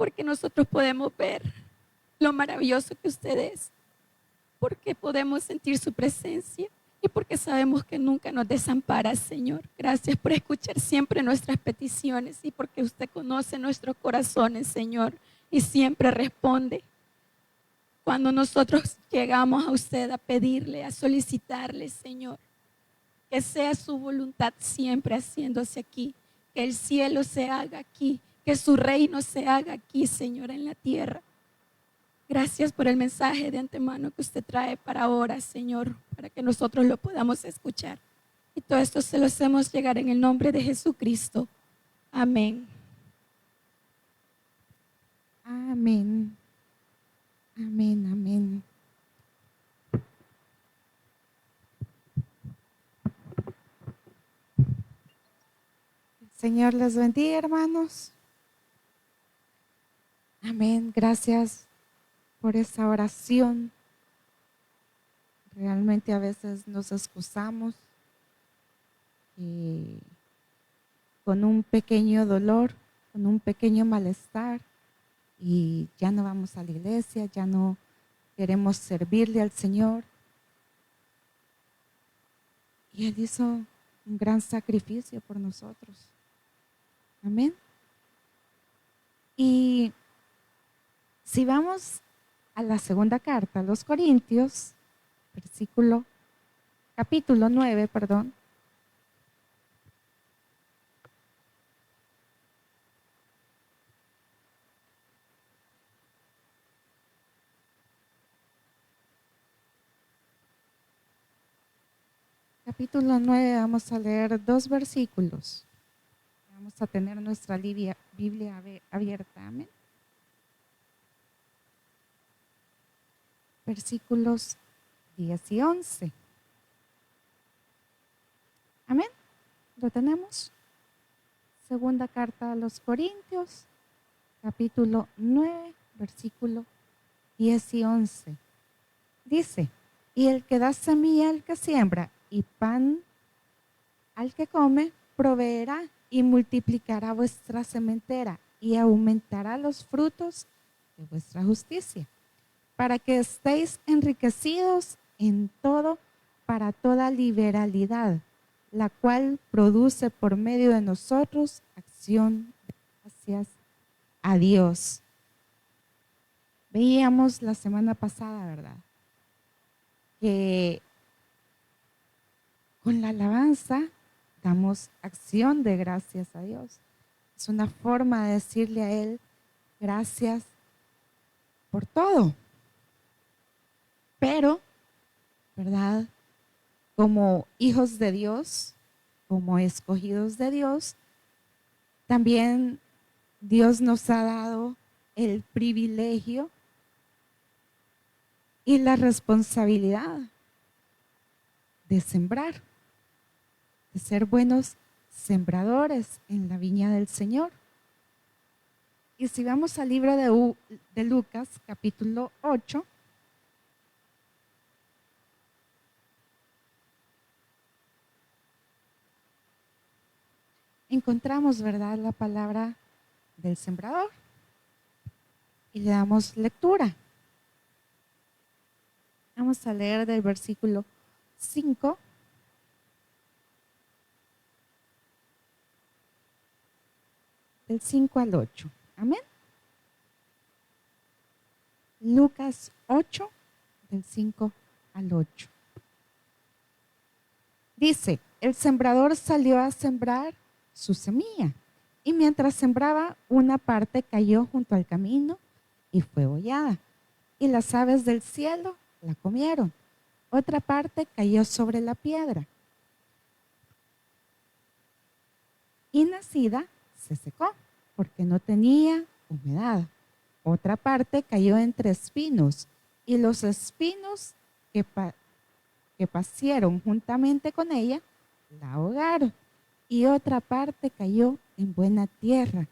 porque nosotros podemos ver lo maravilloso que usted es, porque podemos sentir su presencia y porque sabemos que nunca nos desampara, Señor. Gracias por escuchar siempre nuestras peticiones y porque usted conoce nuestros corazones, Señor, y siempre responde. Cuando nosotros llegamos a usted a pedirle, a solicitarle, Señor, que sea su voluntad siempre haciéndose aquí, que el cielo se haga aquí, que su reino se haga aquí, Señor, en la tierra. Gracias por el mensaje de antemano que usted trae para ahora, Señor, para que nosotros lo podamos escuchar. Y todo esto se lo hacemos llegar en el nombre de Jesucristo. Amén. Amén. Amén, amén. El Señor les bendiga, hermanos. Amén. Gracias por esa oración. Realmente a veces nos excusamos con un pequeño dolor, con un pequeño malestar y ya no vamos a la iglesia, ya no queremos servirle al Señor. Y Él hizo un gran sacrificio por nosotros. Amén. Y si vamos a la segunda carta a los Corintios, capítulo 9, perdón. Capítulo 9, vamos a leer 2 versículos. Vamos a tener nuestra Biblia abierta. Amén. Versículos 10 y 11. Amén. ¿Lo tenemos? Segunda carta a los Corintios, capítulo 9, versículo 10 y 11. Dice, y el que da semilla al que siembra y pan al que come, proveerá y multiplicará vuestra sementera y aumentará los frutos de vuestra justicia, para que estéis enriquecidos en todo para toda liberalidad, la cual produce por medio de nosotros acción de gracias a Dios. Veíamos la semana pasada, ¿verdad? Que con la alabanza damos acción de gracias a Dios. Es una forma de decirle a Él gracias por todo. Pero, ¿verdad? Como hijos de Dios, como escogidos de Dios, también Dios nos ha dado el privilegio y la responsabilidad de sembrar, de ser buenos sembradores en la viña del Señor. Y si vamos al libro de Lucas, capítulo 8, encontramos, ¿verdad?, la palabra del sembrador y le damos lectura. Vamos a leer del versículo 5 del 5 al 8. Amén. Lucas 8, del 5 al 8. Dice, el sembrador salió a sembrar su semilla y mientras sembraba, una parte cayó junto al camino y fue hollada y las aves del cielo la comieron. Otra parte cayó sobre la piedra y nacida se secó porque no tenía humedad. Otra parte cayó entre espinos y los espinos que pasieron juntamente con ella la ahogaron. Y otra parte cayó en buena tierra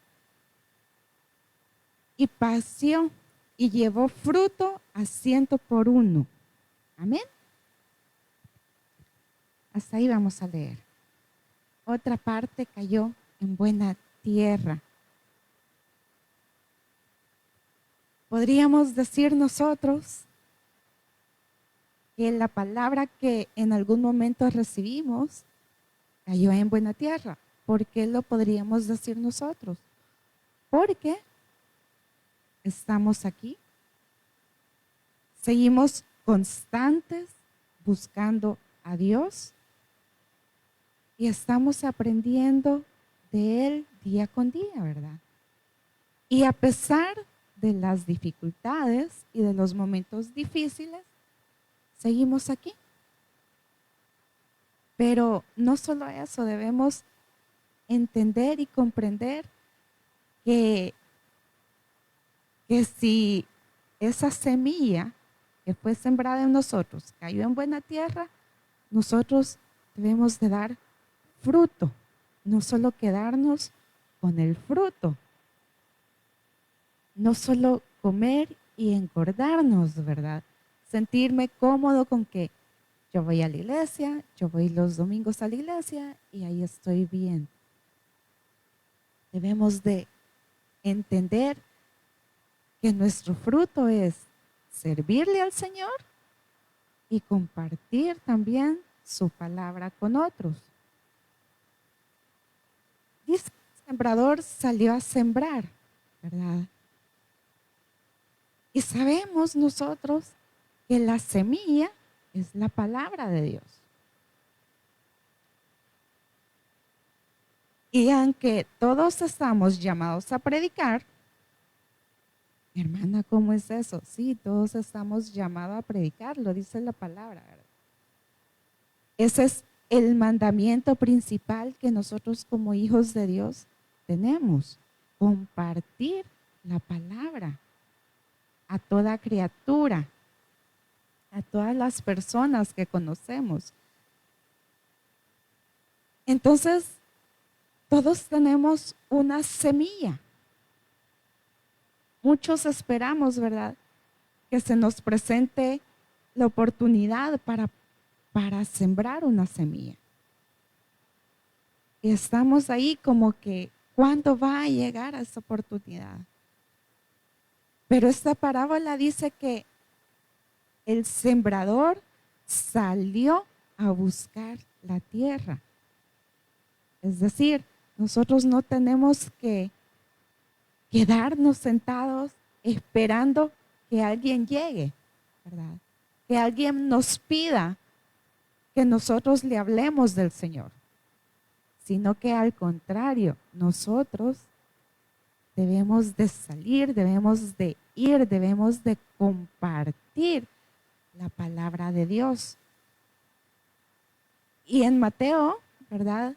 y pació y llevó fruto a 100 por 1. Amén. Hasta ahí vamos a leer. Otra parte cayó en buena tierra. Podríamos decir nosotros que la palabra que en algún momento recibimos cayó en buena tierra. ¿Por qué lo podríamos decir nosotros? Porque estamos aquí, seguimos constantes buscando a Dios y estamos aprendiendo de Él día con día, ¿verdad? Y a pesar de las dificultades y de los momentos difíciles, seguimos aquí. Pero no solo eso, debemos entender y comprender que si esa semilla que fue sembrada en nosotros cayó en buena tierra, nosotros debemos de dar fruto, no solo quedarnos con el fruto, no solo comer y engordarnos, ¿verdad? Sentirme cómodo con que yo voy a la iglesia, yo voy los domingos a la iglesia y ahí estoy bien. Debemos de entender que nuestro fruto es servirle al Señor y compartir también su palabra con otros. Dice que el sembrador salió a sembrar, ¿verdad? Y sabemos nosotros que la semilla es la palabra de Dios. Y aunque todos estamos llamados a predicar, hermana, ¿cómo es eso? Sí, todos estamos llamados a predicar, lo dice la palabra, ¿verdad? Ese es el mandamiento principal que nosotros como hijos de Dios tenemos, compartir la palabra a toda criatura, a todas las personas que conocemos. Entonces, todos tenemos una semilla. Muchos esperamos, ¿verdad?, que se nos presente la oportunidad para sembrar una semilla. Y estamos ahí como que, ¿cuándo va a llegar a esa oportunidad? Pero esta parábola dice que el sembrador salió a buscar la tierra. Es decir, nosotros no tenemos que quedarnos sentados esperando que alguien llegue, ¿verdad? Que alguien nos pida que nosotros le hablemos del Señor, sino que al contrario, nosotros debemos de salir, debemos de ir, debemos de compartir la palabra de Dios. Y en Mateo, ¿verdad?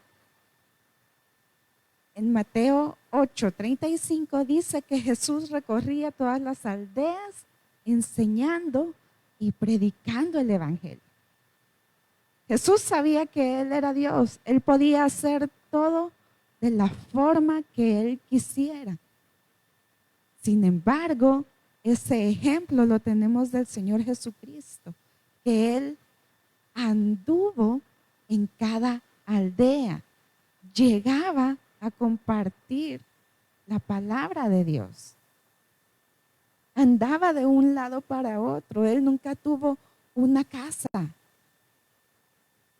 En Mateo 8:35 dice que Jesús recorría todas las aldeas enseñando y predicando el evangelio. Jesús sabía que Él era Dios. Él podía hacer todo de la forma que Él quisiera. Sin embargo, ese ejemplo lo tenemos del Señor Jesucristo, que Él anduvo en cada aldea, llegaba a compartir la palabra de Dios. Andaba de un lado para otro. Él nunca tuvo una casa.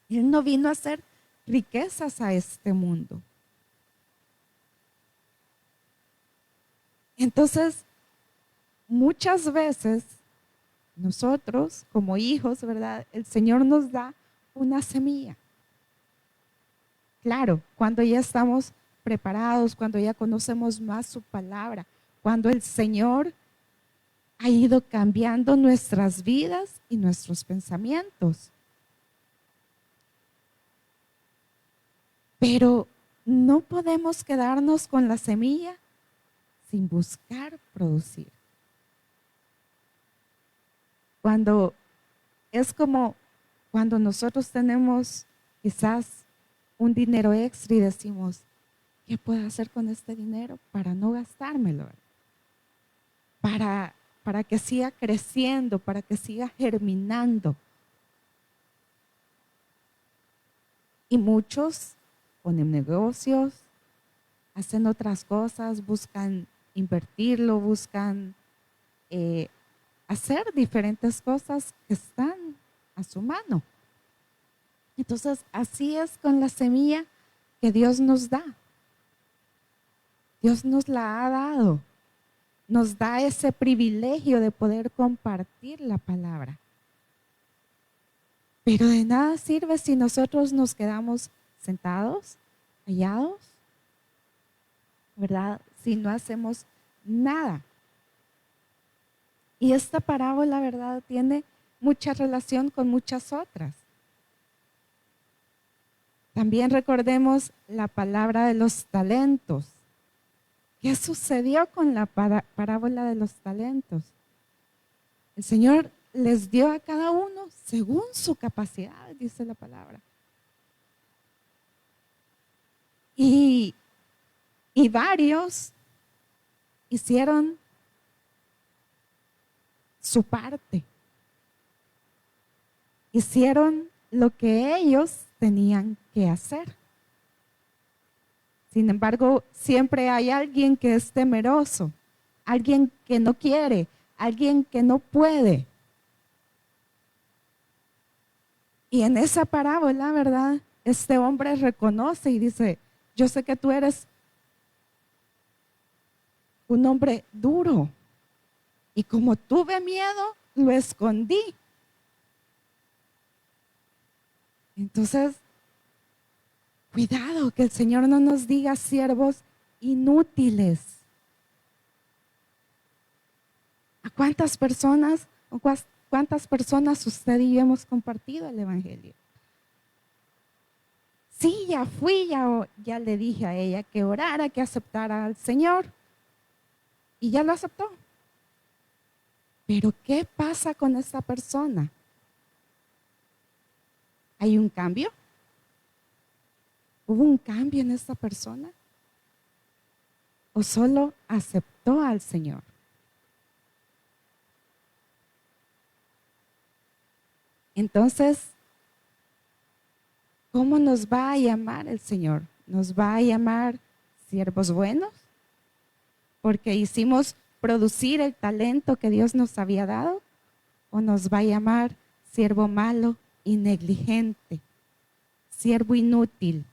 Él no vino a hacer riquezas a este mundo. Entonces, muchas veces nosotros como hijos, ¿verdad? El Señor nos da una semilla. Claro, cuando ya estamos preparados, cuando ya conocemos más su palabra, cuando el Señor ha ido cambiando nuestras vidas y nuestros pensamientos. Pero no podemos quedarnos con la semilla sin buscar producir. Cuando es como cuando nosotros tenemos quizás un dinero extra y decimos, ¿qué puedo hacer con este dinero para no gastármelo? Para que siga creciendo, para que siga germinando. Y muchos ponen negocios, hacen otras cosas, buscan invertirlo, buscan hacer diferentes cosas que están a su mano. Entonces, así es con la semilla que Dios nos da. Dios nos la ha dado. Nos da ese privilegio de poder compartir la palabra. Pero de nada sirve si nosotros nos quedamos sentados, callados, ¿verdad? Si no hacemos nada. Y esta parábola, ¿verdad?, tiene mucha relación con muchas otras. También recordemos la palabra de los talentos. ¿Qué sucedió con la parábola de los talentos? El Señor les dio a cada uno según su capacidad, dice la palabra. Y varios hicieron su parte. Hicieron lo que ellos tenían que hacer. Sin embargo, siempre hay alguien que es temeroso, alguien que no quiere, alguien que no puede. Y en esa parábola, ¿verdad?, este hombre reconoce y dice, yo sé que tú eres un hombre duro. Y como tuve miedo, lo escondí. Entonces, cuidado que el Señor no nos diga siervos inútiles. ¿A cuántas personas usted y yo hemos compartido el Evangelio? Sí, ya fui, ya le dije a ella que orara, que aceptara al Señor. Y ya lo aceptó. Pero ¿qué pasa con esta persona? ¿Hay un cambio? ¿Hubo un cambio en esta persona? ¿O solo aceptó al Señor? Entonces, ¿cómo nos va a llamar el Señor? ¿Nos va a llamar siervos buenos? Porque hicimos producir el talento que Dios nos había dado. ¿O nos va a llamar siervo malo y negligente? Siervo inútil.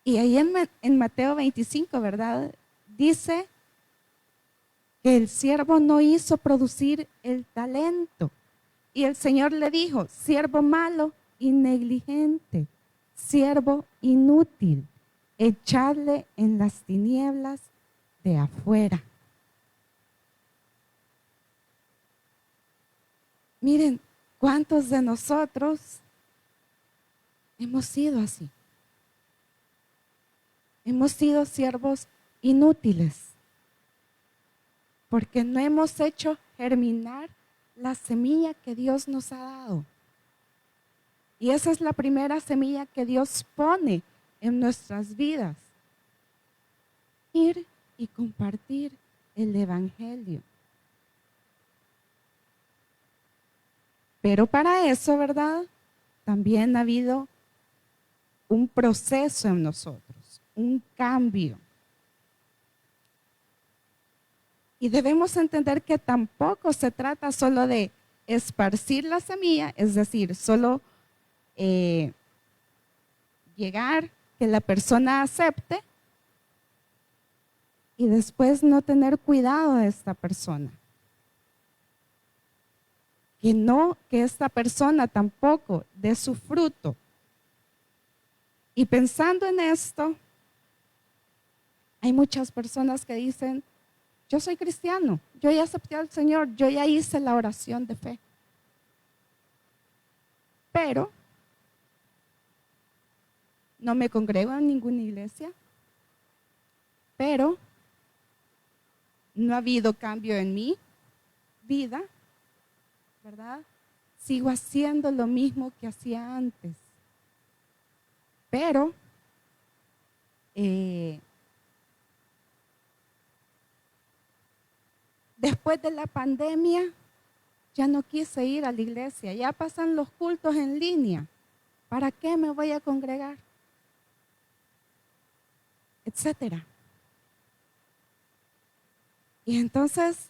Y ahí en Mateo 25, ¿verdad?, dice que el siervo no hizo producir el talento. Y el Señor le dijo, siervo malo y negligente, siervo inútil, echadle en las tinieblas de afuera. Miren, ¿cuántos de nosotros hemos sido así? Hemos sido siervos inútiles porque no hemos hecho germinar la semilla que Dios nos ha dado. Y esa es la primera semilla que Dios pone en nuestras vidas. Ir y compartir el Evangelio. Pero para eso, ¿verdad?, también ha habido un proceso en nosotros, un cambio. Y debemos entender que tampoco se trata solo de esparcir la semilla, es decir, solo llegar, que la persona acepte y después no tener cuidado de esta persona. Que esta persona tampoco dé su fruto. Y pensando en esto, hay muchas personas que dicen, yo soy cristiano, yo ya acepté al Señor, yo ya hice la oración de fe. Pero no me congrego en ninguna iglesia, pero no ha habido cambio en mi vida, ¿verdad? Sigo haciendo lo mismo que hacía antes. Pero después de la pandemia ya no quise ir a la iglesia, ya pasan los cultos en línea. ¿Para qué me voy a congregar? Etcétera. Y entonces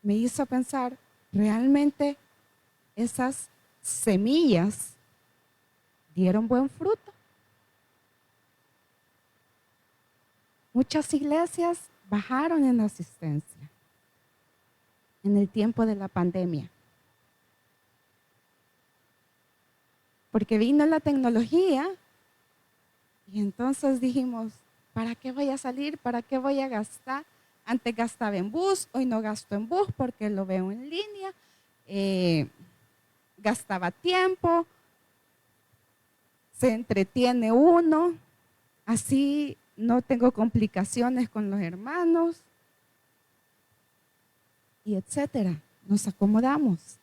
me hizo pensar, ¿realmente esas semillas dieron buen fruto? Muchas iglesias bajaron en asistencia en el tiempo de la pandemia, porque vino la tecnología y entonces dijimos, ¿para qué voy a salir? ¿Para qué voy a gastar? Antes gastaba en bus, hoy no gasto en bus porque lo veo en línea. Gastaba tiempo, se entretiene uno, así no tengo complicaciones con los hermanos, y etcétera. Nos acomodamos.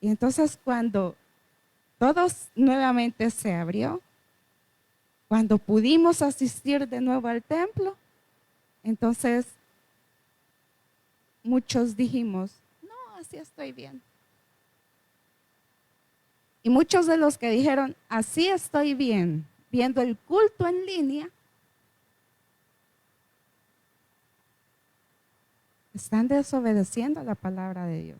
Y entonces cuando todos nuevamente se abrió, cuando pudimos asistir de nuevo al templo, entonces muchos dijimos, no, así estoy bien. Y muchos de los que dijeron, así estoy bien, viendo el culto en línea, están desobedeciendo la palabra de Dios.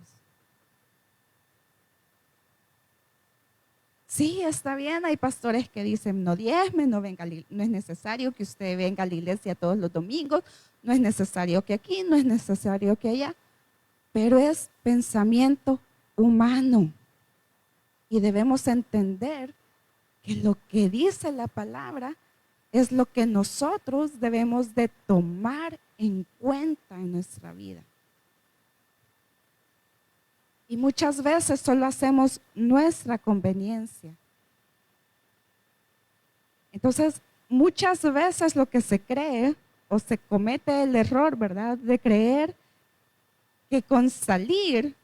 Sí, está bien, hay pastores que dicen no diezme, no es necesario que usted venga a la iglesia todos los domingos, no es necesario que aquí, no es necesario que allá, pero es pensamiento humano. Y debemos entender que lo que dice la palabra es lo que nosotros debemos de tomar en cuenta en nuestra vida. Y muchas veces solo hacemos nuestra conveniencia. Entonces, muchas veces lo que se cree o se comete el error, ¿verdad? De creer que con salir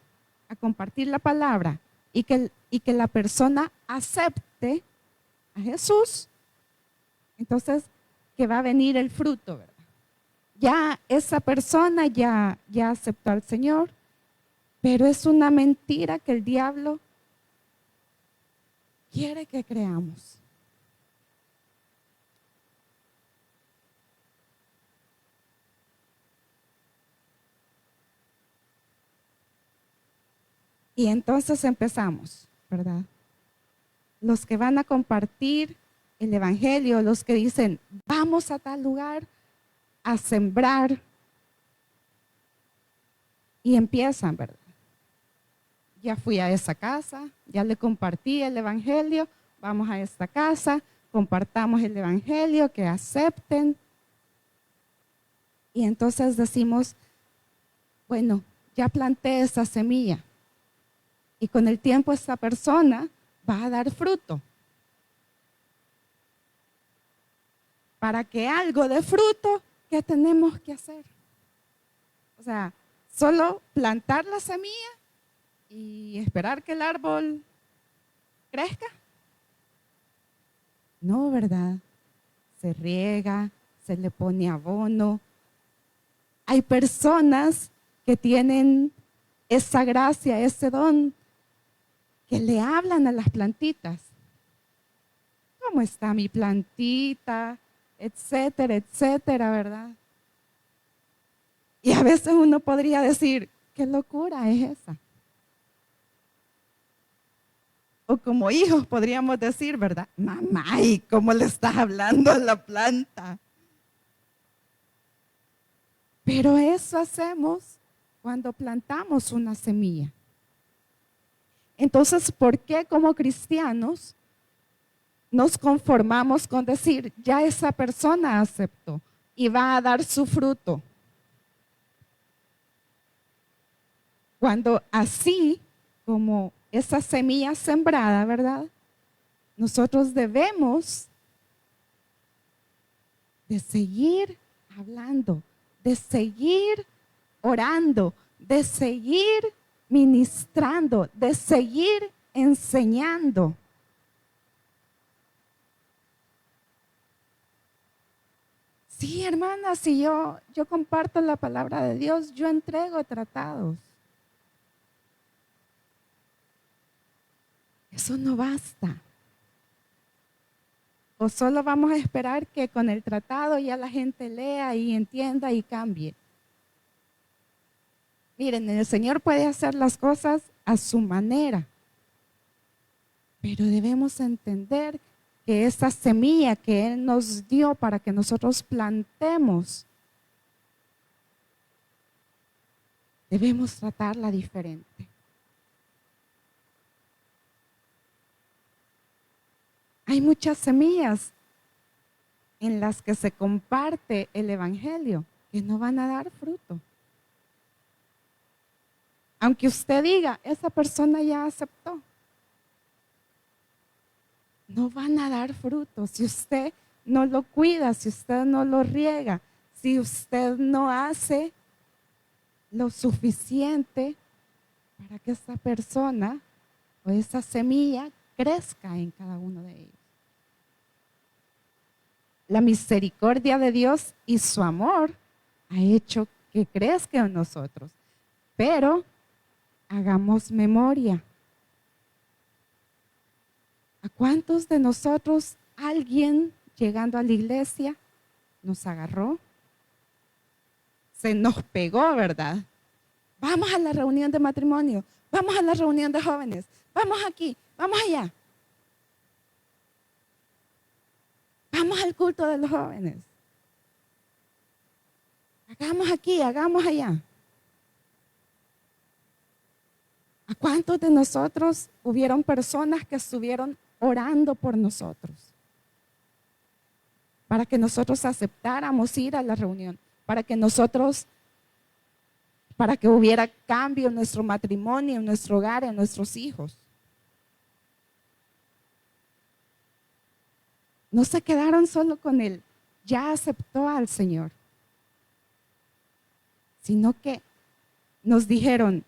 a compartir la palabra y que la persona acepte a Jesús, entonces que va a venir el fruto, ¿verdad? Ya esa persona ya aceptó al Señor, pero es una mentira que el diablo quiere que creamos. Y entonces empezamos, ¿verdad? Los que van a compartir el evangelio, los que dicen, vamos a tal lugar a sembrar, y empiezan, ¿verdad? Ya fui a esa casa, ya le compartí el evangelio, vamos a esta casa, compartamos el evangelio, que acepten. Y entonces decimos, bueno, ya planté esa semilla y con el tiempo esa persona va a dar fruto. Para que algo dé fruto, ¿qué tenemos que hacer? O sea, solo plantar la semilla y esperar que el árbol crezca. No, ¿verdad? Se riega, se le pone abono. Hay personas que tienen esa gracia, ese don, que le hablan a las plantitas. ¿Cómo está mi plantita? Etcétera, etcétera, ¿verdad? Y a veces uno podría decir, ¿qué locura es esa? O como hijos podríamos decir, ¿verdad? Mamá, ¿y cómo le estás hablando a la planta? Pero eso hacemos cuando plantamos una semilla. Entonces, ¿por qué como cristianos nos conformamos con decir, ya esa persona aceptó y va a dar su fruto? Cuando así como esa semilla sembrada, ¿verdad? Nosotros debemos de seguir hablando, de seguir orando, de seguir ministrando, de seguir enseñando. Sí, hermanas, si yo comparto la palabra de Dios, yo entrego tratados. Eso no basta. ¿O solo vamos a esperar que con el tratado ya la gente lea y entienda y cambie? Miren, el Señor puede hacer las cosas a su manera, pero debemos entender que esa semilla que Él nos dio para que nosotros plantemos, debemos tratarla diferente. Hay muchas semillas en las que se comparte el Evangelio que no van a dar fruto. Aunque usted diga, esa persona ya aceptó, no van a dar fruto si usted no lo cuida, si usted no lo riega, si usted no hace lo suficiente para que esa persona o esa semilla crezca en cada uno de ellos. La misericordia de Dios y su amor ha hecho que crezca en nosotros, pero hagamos memoria. ¿A cuántos de nosotros alguien llegando a la iglesia nos agarró? Se nos pegó, ¿verdad? Vamos a la reunión de matrimonio, vamos a la reunión de jóvenes, vamos aquí, vamos allá. Vamos al culto de los jóvenes. Hagamos aquí, hagamos allá. ¿A cuántos de nosotros hubieron personas que estuvieron orando por nosotros? Para que nosotros aceptáramos ir a la reunión, para que hubiera cambio en nuestro matrimonio, en nuestro hogar, en nuestros hijos. No se quedaron solo con él, ya aceptó al Señor, sino que nos dijeron,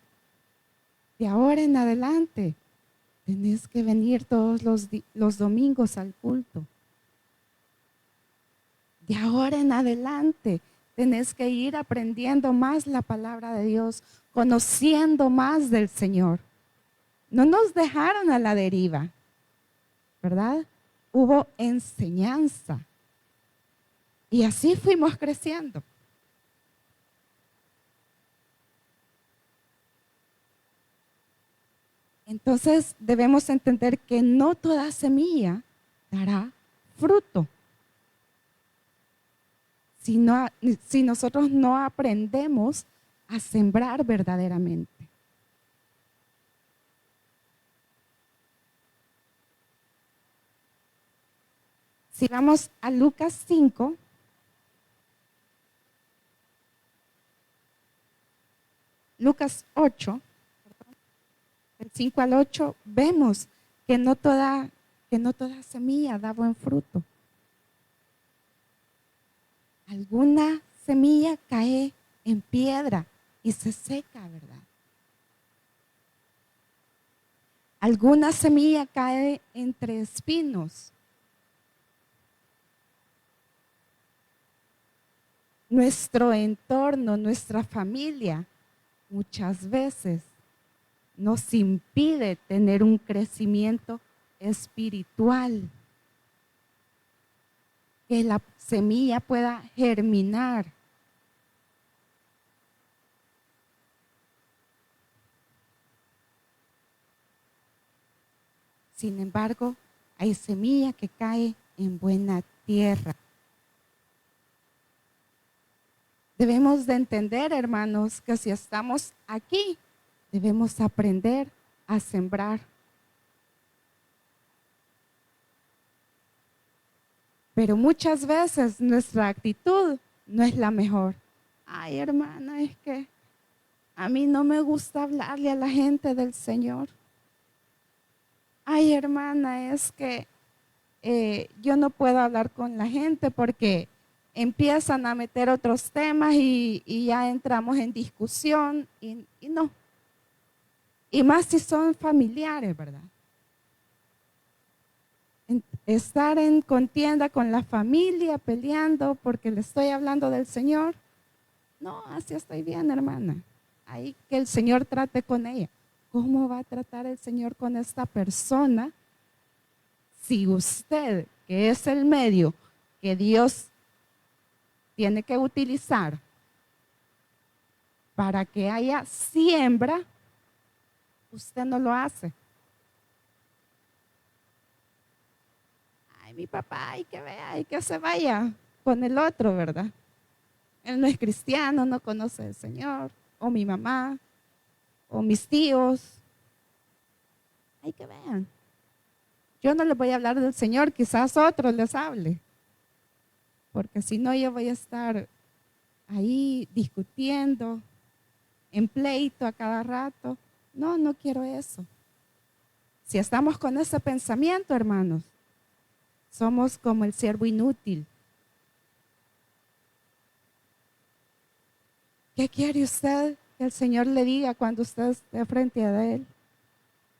de ahora en adelante, tenés que venir todos los domingos al culto. De ahora en adelante, tenés que ir aprendiendo más la palabra de Dios, conociendo más del Señor. No nos dejaron a la deriva, ¿verdad? Hubo enseñanza. Y así fuimos creciendo. Entonces debemos entender que no toda semilla dará fruto. Si nosotros no aprendemos a sembrar verdaderamente. Si vamos a Lucas 5, Lucas 8, del 5 al 8, vemos que no toda semilla da buen fruto. Alguna semilla cae en piedra y se seca, ¿verdad? Alguna semilla cae entre espinos. Nuestro entorno, nuestra familia, muchas veces nos impide tener un crecimiento espiritual. Que la semilla pueda germinar. Sin embargo, hay semilla que cae en buena tierra. Debemos de entender, hermanos, que si estamos aquí, debemos aprender a sembrar. Pero muchas veces nuestra actitud no es la mejor. Ay, hermana, es que a mí no me gusta hablarle a la gente del Señor. Ay, hermana, es que yo no puedo hablar con la gente porque empiezan a meter otros temas y ya entramos en discusión y no. Y más si son familiares, ¿verdad? Estar en contienda con la familia, peleando porque le estoy hablando del Señor. No, así estoy bien, hermana. Ahí que el Señor trate con ella. ¿Cómo va a tratar el Señor con esta persona si usted que es el medio que Dios tiene que utilizar para que haya siembra, usted no lo hace. Ay, mi papá, hay que vea, hay que se vaya con el otro, ¿verdad? Él no es cristiano, no conoce al Señor, o mi mamá, o mis tíos. Hay que vean. Yo no les voy a hablar del Señor, quizás otros les hable, porque si no yo voy a estar ahí discutiendo, en pleito a cada rato. No, no quiero eso. Si estamos con ese pensamiento, hermanos, somos como el siervo inútil. ¿Qué quiere usted que el Señor le diga cuando usted esté frente a Él?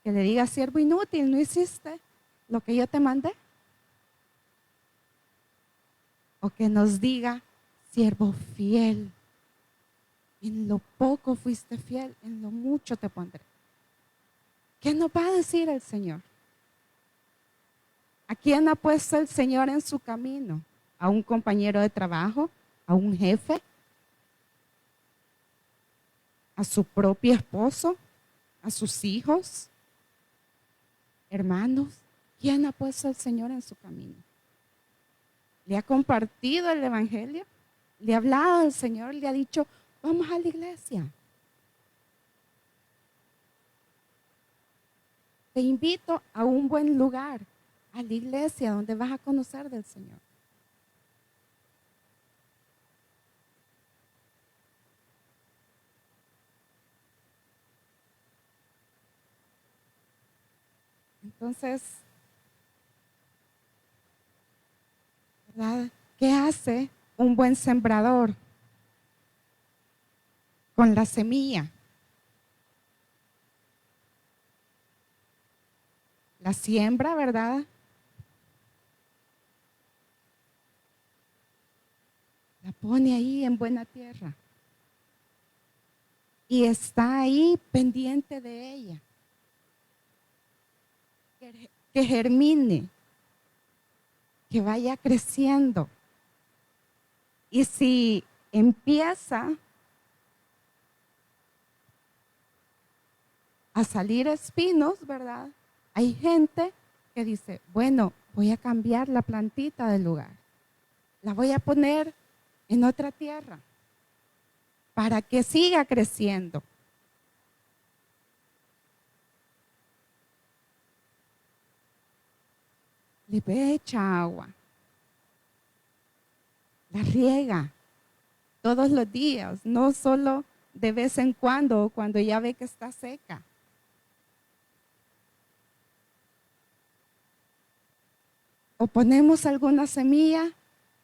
Que le diga, siervo inútil, ¿no hiciste lo que yo te mandé? O que nos diga, siervo fiel, en lo poco fuiste fiel, en lo mucho te pondré. ¿Qué nos va a decir el Señor? ¿A quién ha puesto el Señor en su camino? ¿A un compañero de trabajo? ¿A un jefe? ¿A su propio esposo? ¿A sus hijos? Hermanos, ¿quién ha puesto el Señor en su camino? ¿Le ha compartido el Evangelio? ¿Le ha hablado al Señor? ¿Le ha dicho, vamos a la iglesia? Te invito a un buen lugar, a la iglesia donde vas a conocer del Señor. Entonces, ¿verdad? ¿Qué hace un buen sembrador con la semilla? La siembra, ¿verdad? La pone ahí en buena tierra. Y está ahí pendiente de ella. Que germine, que vaya creciendo. Y si empieza a salir espinos, ¿verdad? Hay gente que dice, bueno, voy a cambiar la plantita del lugar. La voy a poner en otra tierra para que siga creciendo. Le echa agua. La riega todos los días, no solo de vez en cuando ya ve que está seca. O ponemos alguna semilla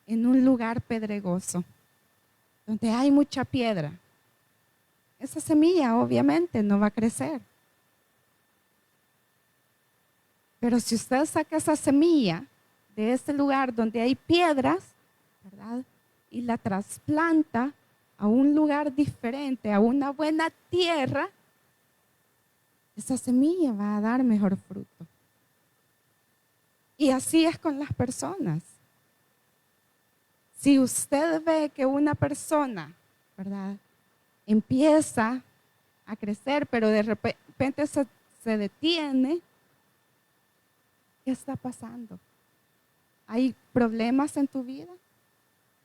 en un lugar pedregoso, donde hay mucha piedra. Esa semilla obviamente no va a crecer. Pero si usted saca esa semilla de ese lugar donde hay piedras, ¿verdad? Y la trasplanta a un lugar diferente, a una buena tierra, esa semilla va a dar mejor fruto. Y así es con las personas. Si usted ve que una persona, ¿verdad?, empieza a crecer, pero de repente se detiene, ¿qué está pasando? ¿Hay problemas en tu vida?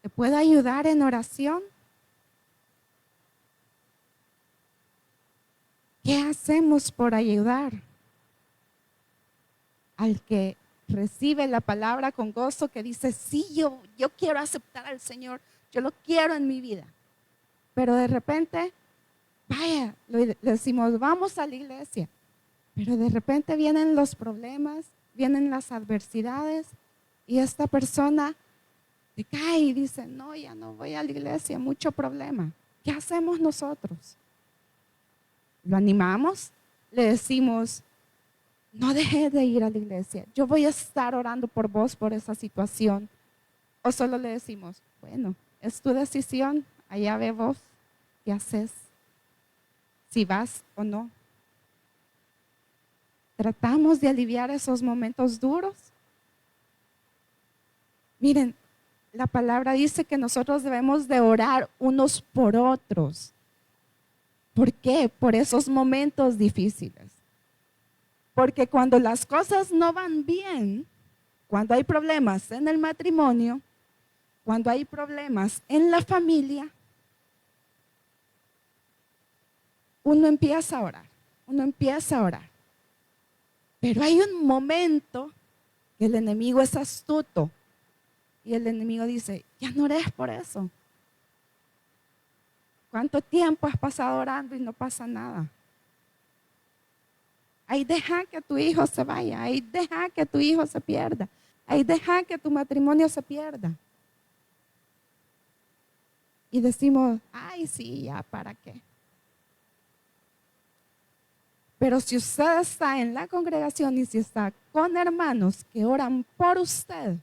¿Te puedo ayudar en oración? ¿Qué hacemos por ayudar al que recibe la palabra con gozo, que dice, sí, yo quiero aceptar al Señor, yo lo quiero en mi vida? Pero de repente, vaya, le decimos, vamos a la iglesia, pero de repente vienen los problemas, vienen las adversidades y esta persona se cae y dice, no, ya no voy a la iglesia, mucho problema. ¿Qué hacemos nosotros? ¿Lo animamos? Le decimos, no dejes de ir a la iglesia, yo voy a estar orando por vos por esa situación. O solo le decimos, bueno, es tu decisión, allá ve vos qué haces, si vas o no. Tratamos de aliviar esos momentos duros. Miren, la palabra dice que nosotros debemos de orar unos por otros. ¿Por qué? Por esos momentos difíciles. Porque cuando las cosas no van bien, cuando hay problemas en el matrimonio, cuando hay problemas en la familia, uno empieza a orar. Pero hay un momento que el enemigo es astuto y el enemigo dice, ya no ores por eso. ¿Cuánto tiempo has pasado orando y no pasa nada? Ahí deja que tu hijo se vaya, ahí deja que tu hijo se pierda, ahí deja que tu matrimonio se pierda. Y decimos, ay, sí, ya, ¿para qué? Pero si usted está en la congregación y si está con hermanos que oran por usted,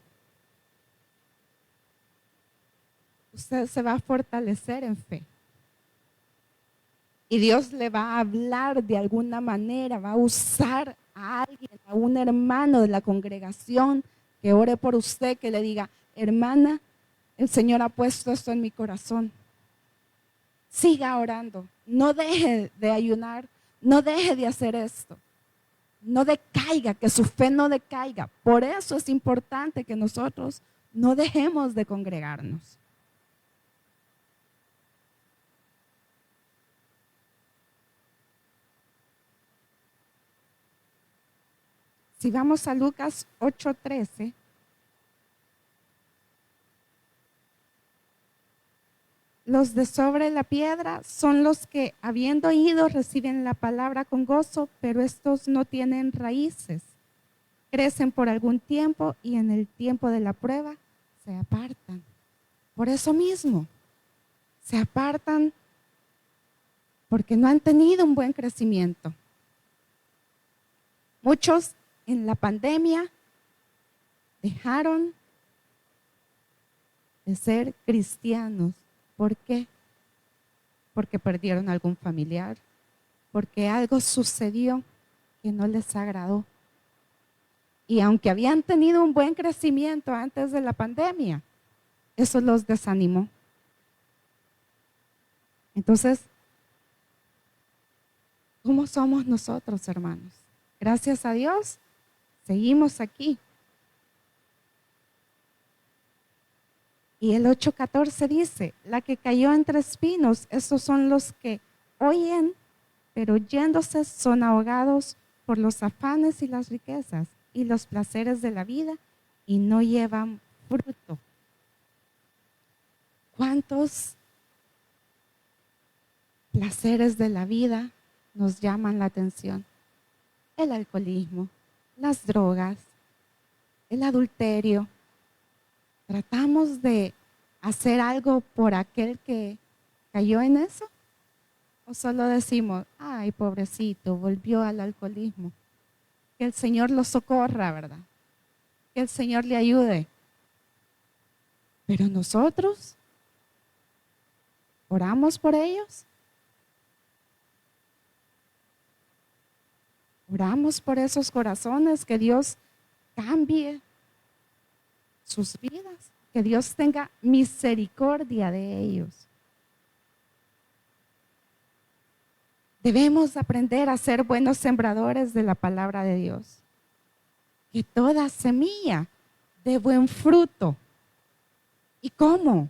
usted se va a fortalecer en fe. Y Dios le va a hablar de alguna manera, va a usar a alguien, a un hermano de la congregación que ore por usted, que le diga, hermana, el Señor ha puesto esto en mi corazón. Siga orando, no deje de ayunar, no deje de hacer esto. No decaiga, que su fe no decaiga. Por eso es importante que nosotros no dejemos de congregarnos. Si vamos a Lucas 8:13, los de sobre la piedra son los que, habiendo oído, reciben la palabra con gozo, pero estos no tienen raíces. Crecen por algún tiempo y en el tiempo de la prueba se apartan. Por eso mismo, se apartan porque no han tenido un buen crecimiento. Muchos en la pandemia dejaron de ser cristianos. ¿Por qué? Porque perdieron algún familiar, porque algo sucedió que no les agradó. Y aunque habían tenido un buen crecimiento antes de la pandemia, eso los desanimó. Entonces, ¿cómo somos nosotros, hermanos? Gracias a Dios, seguimos aquí. Y el 8:14 dice, la que cayó entre espinos, estos son los que oyen, pero yéndose son ahogados por los afanes y las riquezas y los placeres de la vida y no llevan fruto. ¿Cuántos placeres de la vida nos llaman la atención? El alcoholismo, las drogas, el adulterio. ¿Tratamos de hacer algo por aquel que cayó en eso? ¿O solo decimos, ay, pobrecito, volvió al alcoholismo? Que el Señor lo socorra, ¿verdad? Que el Señor le ayude. Pero nosotros, ¿oramos por ellos? Oramos por esos corazones, que Dios cambie sus vidas, que Dios tenga misericordia de ellos. Debemos aprender a ser buenos sembradores de la palabra de Dios. Que toda semilla dé buen fruto. ¿Y cómo?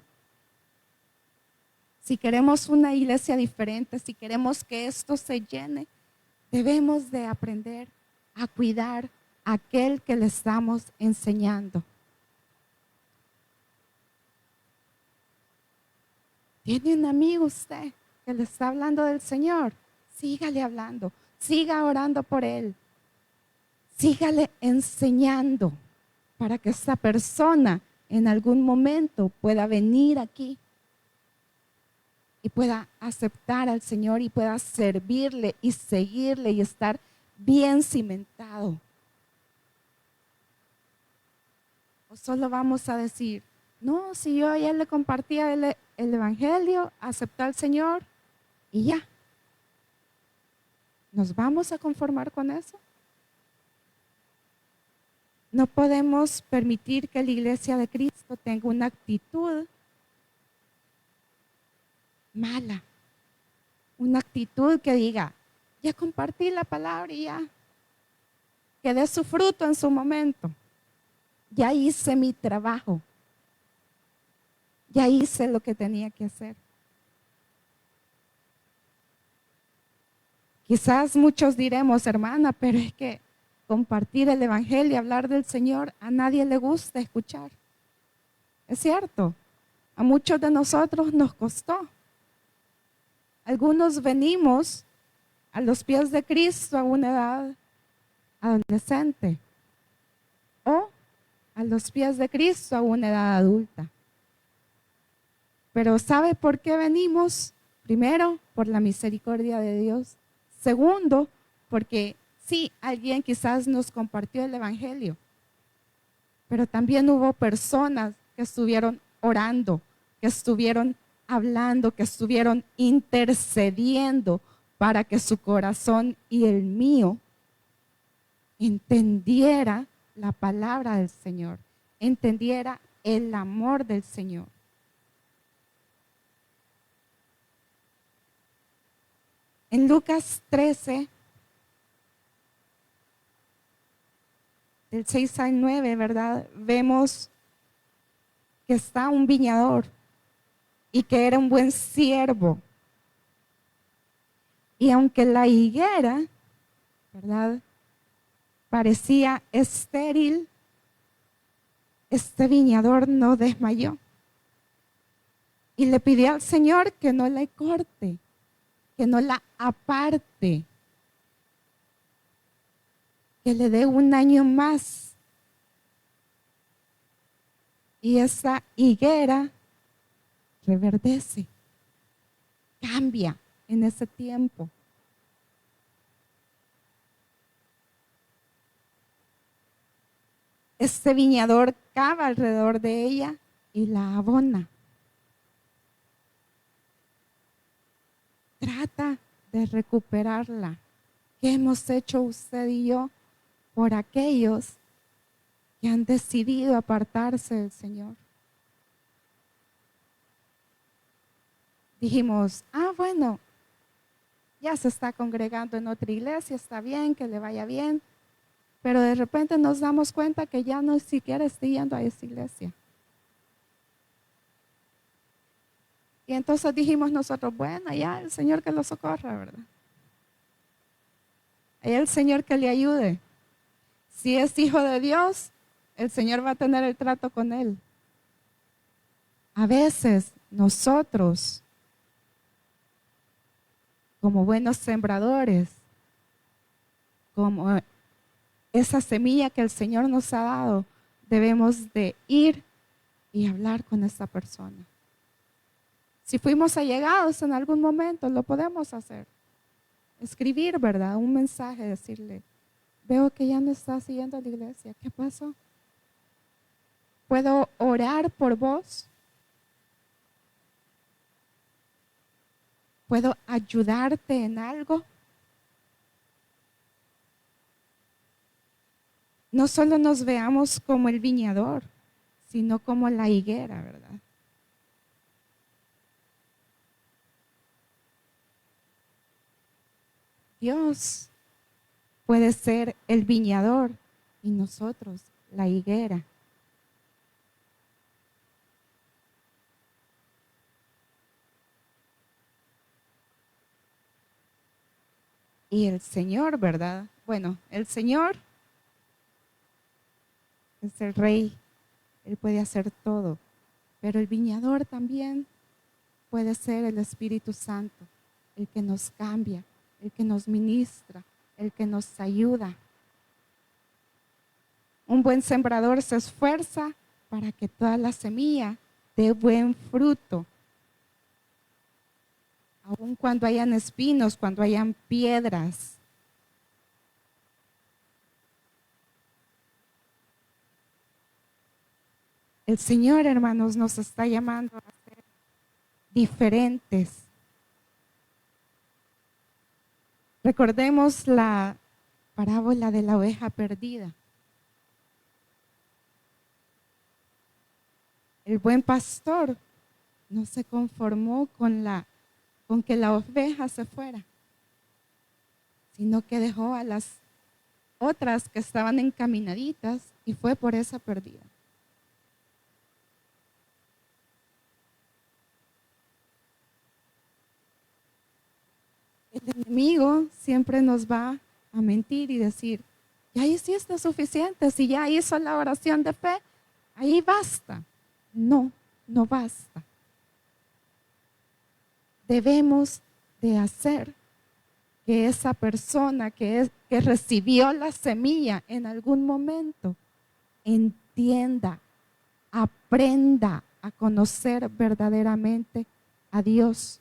Si queremos una iglesia diferente, si queremos que esto se llene, debemos de aprender a cuidar a aquel que le estamos enseñando. ¿Tiene un amigo usted que le está hablando del Señor? Sígale hablando, siga orando por él, sígale enseñando para que esa persona en algún momento pueda venir aquí y pueda aceptar al Señor y pueda servirle y seguirle y estar bien cimentado. O solo vamos a decir, no, si yo ayer le compartía el Evangelio, aceptó al Señor y ya. ¿Nos vamos a conformar con eso? No podemos permitir que la iglesia de Cristo tenga una actitud mala, una actitud que diga, ya compartí la palabra y ya, que dé su fruto en su momento. Ya hice mi trabajo, ya hice lo que tenía que hacer. Quizás muchos diremos, hermana, pero es que compartir el evangelio, hablar del Señor, a nadie le gusta escuchar. Es cierto, a muchos de nosotros nos costó. Algunos venimos a los pies de Cristo a una edad adolescente o a los pies de Cristo a una edad adulta. Pero ¿sabe por qué venimos? Primero, por la misericordia de Dios. Segundo, porque sí, alguien quizás nos compartió el evangelio, pero también hubo personas que estuvieron orando, que estuvieron hablando, que estuvieron intercediendo para que su corazón y el mío entendiera la palabra del Señor, entendiera el amor del Señor. En Lucas 13, del 6 al 9, ¿verdad? Vemos que está un viñador y que era un buen siervo. Y aunque la higuera, ¿verdad?, parecía estéril, este viñador no desmayó. Y le pidió al Señor que no la corte, que no la aparte, que le dé un año más. Y esa higuera reverdece, cambia en ese tiempo. Este viñador cava alrededor de ella y la abona. Trata de recuperarla. ¿Qué hemos hecho usted y yo por aquellos que han decidido apartarse del Señor? Dijimos, bueno, ya se está congregando en otra iglesia, está bien, que le vaya bien, pero de repente nos damos cuenta que ya no siquiera está yendo a esa iglesia. Y entonces dijimos nosotros, bueno, ya el Señor que lo socorra, ¿verdad? Hay el Señor que le ayude. Si es hijo de Dios, el Señor va a tener el trato con él. A veces nosotros, como buenos sembradores, como esa semilla que el Señor nos ha dado, debemos de ir y hablar con esa persona. Si fuimos allegados en algún momento, lo podemos hacer. Escribir, ¿verdad? Un mensaje, decirle, veo que ya no estás siguiendo a la iglesia. ¿Qué pasó? ¿Puedo orar por vos? ¿Puedo ayudarte en algo? No solo nos veamos como el viñador, sino como la higuera, ¿verdad? Dios puede ser el viñador y nosotros la higuera. Y el Señor, ¿verdad? Bueno, el Señor es el Rey, Él puede hacer todo, pero el viñador también puede ser el Espíritu Santo, el que nos cambia, el que nos ministra, el que nos ayuda. Un buen sembrador se esfuerza para que toda la semilla dé buen fruto. Aun cuando hayan espinos, cuando hayan piedras. El Señor, hermanos, nos está llamando a ser diferentes. Recordemos la parábola de la oveja perdida. El buen pastor no se conformó con que la oveja se fuera, sino que dejó a las otras que estaban encaminaditas y fue por esa perdida. El enemigo siempre nos va a mentir y decir, ya hiciste suficiente, si ya hizo la oración de fe, ahí basta. No, no basta. Debemos de hacer que esa persona que recibió la semilla en algún momento entienda, aprenda a conocer verdaderamente a Dios.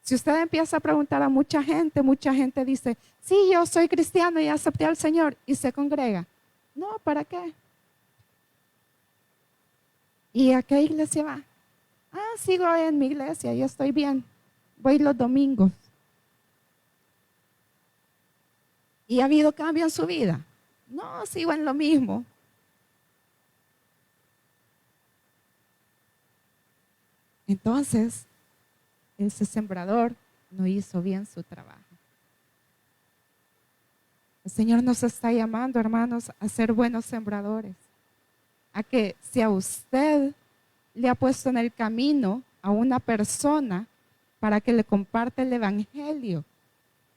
Si usted empieza a preguntar a mucha gente dice, sí, yo soy cristiano y acepté al Señor, y se congrega. No, ¿para qué? ¿Y a qué iglesia va? Ah, sigo en mi iglesia, yo estoy bien, voy los domingos. ¿Y ha habido cambio en su vida? No, sigo en lo mismo. Entonces, ese sembrador no hizo bien su trabajo. El Señor nos está llamando, hermanos, a ser buenos sembradores. A que si a usted le ha puesto en el camino a una persona para que le comparte el evangelio,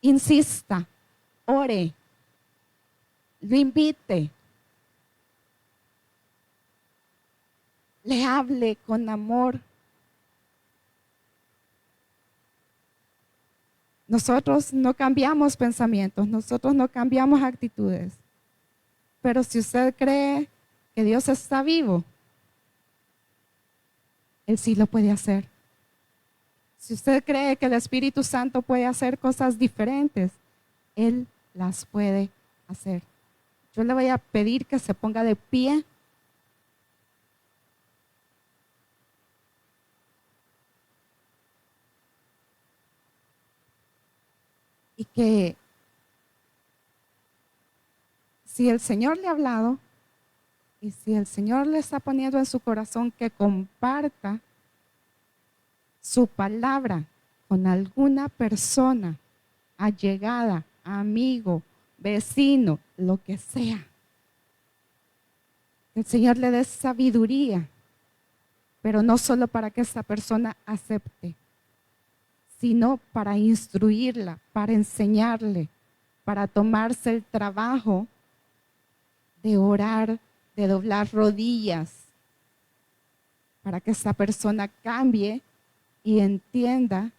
insista, ore, lo invite, le hable con amor. Nosotros no cambiamos pensamientos, nosotros no cambiamos actitudes. Pero si usted cree que Dios está vivo, Él sí lo puede hacer. Si usted cree que el Espíritu Santo puede hacer cosas diferentes, Él las puede hacer. Yo le voy a pedir que se ponga de pie. Y que si el Señor le ha hablado y si el Señor le está poniendo en su corazón que comparta su palabra con alguna persona, allegada, amigo, vecino, lo que sea, que el Señor le dé sabiduría, pero no solo para que esa persona acepte, sino para instruirla, para enseñarle, para tomarse el trabajo de orar, de doblar rodillas, para que esa persona cambie y entienda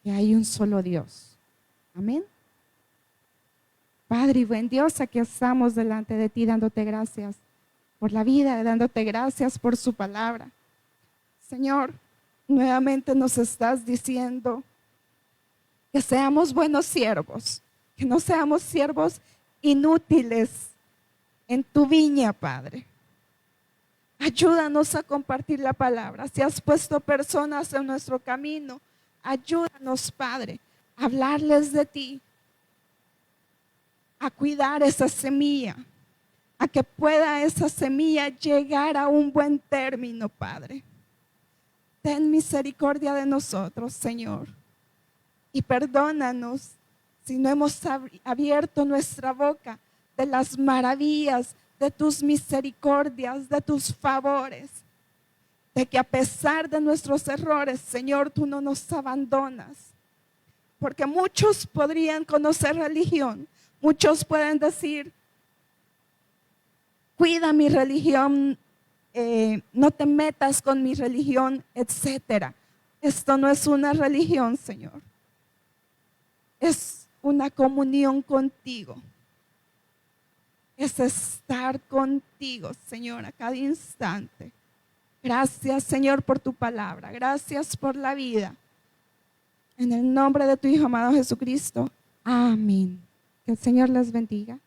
que hay un solo Dios. Amén. Padre y buen Dios, aquí estamos delante de ti dándote gracias por la vida, dándote gracias por su palabra. Señor, nuevamente nos estás diciendo que seamos buenos siervos, que no seamos siervos inútiles en tu viña, Padre. Ayúdanos a compartir la palabra. Si has puesto personas en nuestro camino, ayúdanos, Padre, a hablarles de ti, a cuidar esa semilla, a que pueda esa semilla llegar a un buen término, Padre. Ten misericordia de nosotros, Señor, y perdónanos si no hemos abierto nuestra boca de las maravillas, de tus misericordias, de tus favores, de que a pesar de nuestros errores, Señor, tú no nos abandonas. Porque muchos podrían conocer religión, muchos pueden decir, cuida mi religión, no te metas con mi religión, etcétera. Esto no es una religión, Señor. Es una comunión contigo. Es estar contigo, Señor, a cada instante. Gracias, Señor, por tu palabra. Gracias por la vida. En el nombre de tu Hijo amado Jesucristo. Amén. Que el Señor les bendiga.